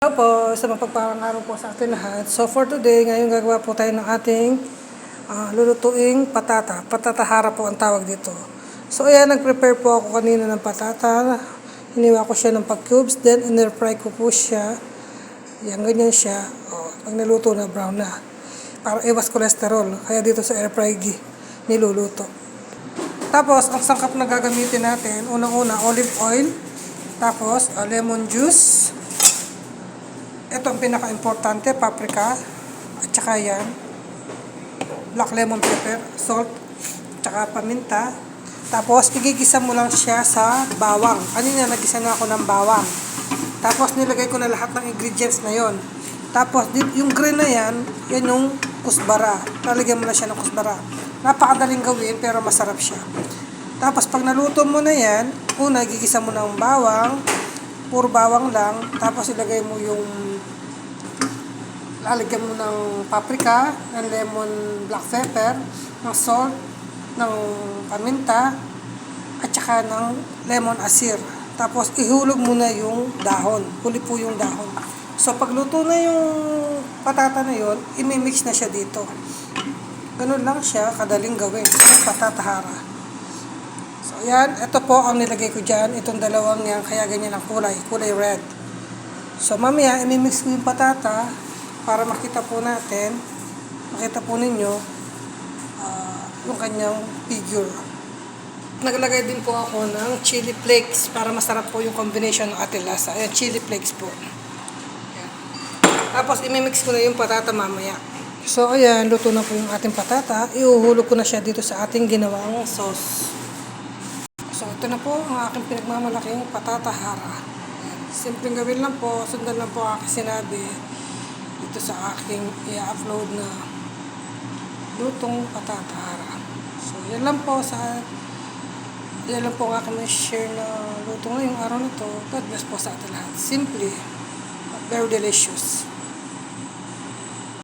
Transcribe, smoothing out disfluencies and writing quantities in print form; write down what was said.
Hello po, sa mapagpalang araw po sa atin lahat. So for today, ngayon gagawa po tayo ng ating lulutuing patata. Patatahara po ang tawag dito. So ayan, nag-prepare po ako kanina ng patata. Hiniwa ko siya ng pag-cubes, then in-air-fry ko po siya. Yan, ganyan siya. Pag naluto na, brown na. Para iwas cholesterol. Kaya dito sa air-fry niluluto. Tapos, ang sangkap na gagamitin natin, unang-una, olive oil. Tapos, lemon juice. Ito ang pinaka-importante, paprika, at saka yan, black lemon pepper, salt, at saka paminta. Tapos, igigisa mo lang siya sa bawang. Kanina, nagisa na ako ng bawang. Tapos, nilagay ko na lahat ng ingredients na yon. Tapos, yung green na yan yung kusbara. Lalagyan mo na siya ng kusbara. Napakadaling gawin, pero masarap siya. Tapos, pag naluto mo na yan, una, igigisa mo ng bawang, puro bawang lang, tapos ilagay mo lalagyan mo ng paprika, ng lemon black pepper, ng salt, ng paminta, at saka ng lemon asir. Tapos ihulog mo na yung dahon, huli po yung dahon. So pagluto na yung patata na yun, imimix na siya dito. Ganun lang siya, kadaling gawin, yung patatahara. So, yan. Ito po ang nilagay ko dyan. Itong dalawang yan. Kaya ganyan ang kulay. Kulay red. So, mamaya, imimix ko yung patata para makita po natin, makita po ninyo yung kanyang figure. Naglagay din po ako ng chili flakes para masarap po yung combination ng ating lasa. Ayan, chili flakes po. Ayan. Tapos, imimix ko na yung patata mamaya. So, ayan. Luto na po yung ating patata. Iuhulog ko na siya dito sa ating ginawang sauce. So, ito na po ang aking pinagmamalaking patatahara. Simpleng gawin lang po, sundan lang po ang aking sinabi dito sa aking i-upload na lutong patatahara. So, yan lang po ang aking share na luto ngayong araw na to. God bless po sa atin lahat. Simply, but very delicious.